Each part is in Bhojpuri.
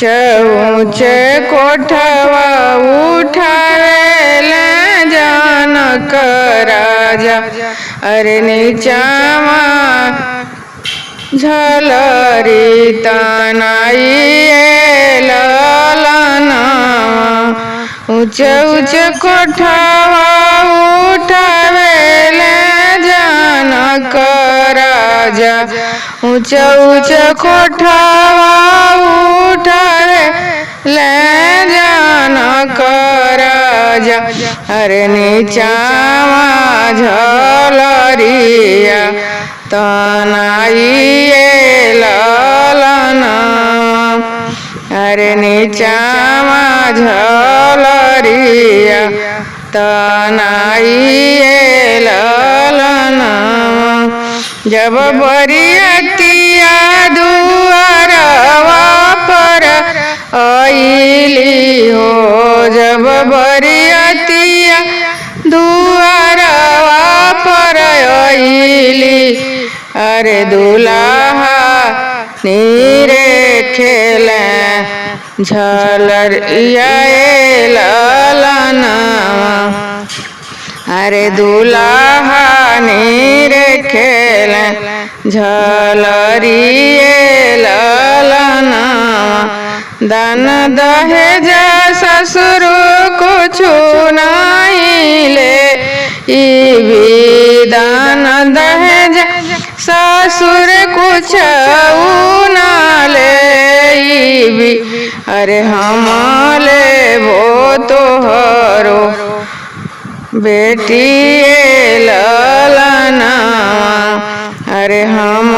ऊंच कोठवा उठावेला जनक राजा। अरे नीचावा झलरी तनाई ललनावा। ऊंच ऊंच कोठवा उठावेला जनक राजा। ऊंच ऊंच कोठवा उठावेला जनक राजा। अरे नीचावा झलरिया तनाई ललनावा। अरे नीचावा झलरिया तनाई ललनावा। जब बरियतिया दुआरवा पर आइली हो, जब बरियतिया दुआरवा पर आइली। अरे दुल्हा नीरे खेले झलरिया ललनावा। अरे दुल्हा नीरे खेले झलरिया ललनावा। दान दहेज ससुर कुछ नहीं ले दान दहेज ससुर कुछ ना ले। अरे हम लेबो तोहरो बेटी ललनावा। अरे हम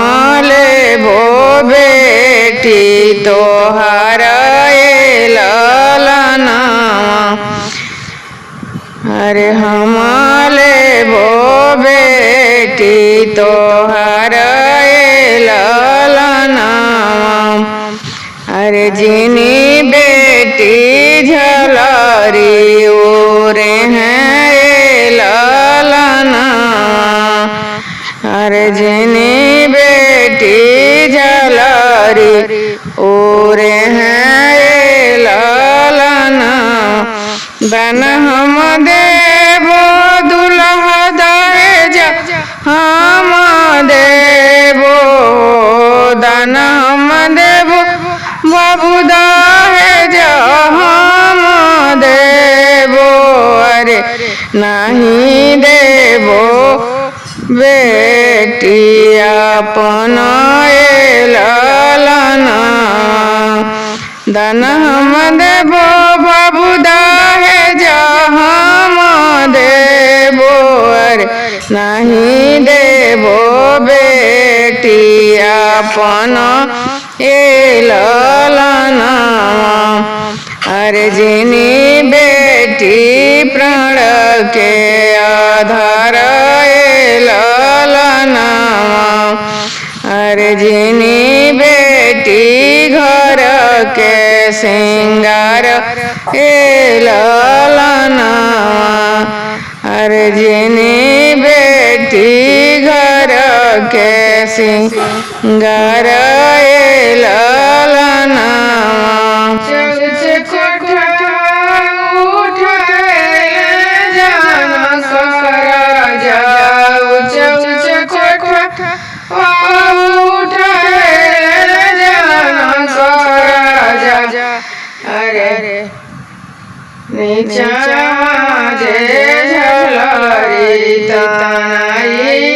लेबो बेटी तोहार ललनावा। अरे हम लेबो बेटी तोहार ललनावा। अरे जिनी बेटी झलरी ओरे हैं ललनावा। अरे जिनी बेटी झलरी ओरे हैं ललनावा। बन हम देबो दुल्हा दहेज हम देबो। दान हम देबो बाबू दहेज हम देबो। अरे नहीं देबो बेटी अपन ललनावा। दान हम देबो बाबू दहेज हम देबो। अरे नहीं देबो बेटी अपन ललनावा। अरे जिनी बेटी प्राण के आधार ललनावा। अरे जिनी बेटी घर के सिंगार ललनावा। अरे जिनी बेटी घर के सिंगार ललनावा। अरे नीचा जे झलरी तनाई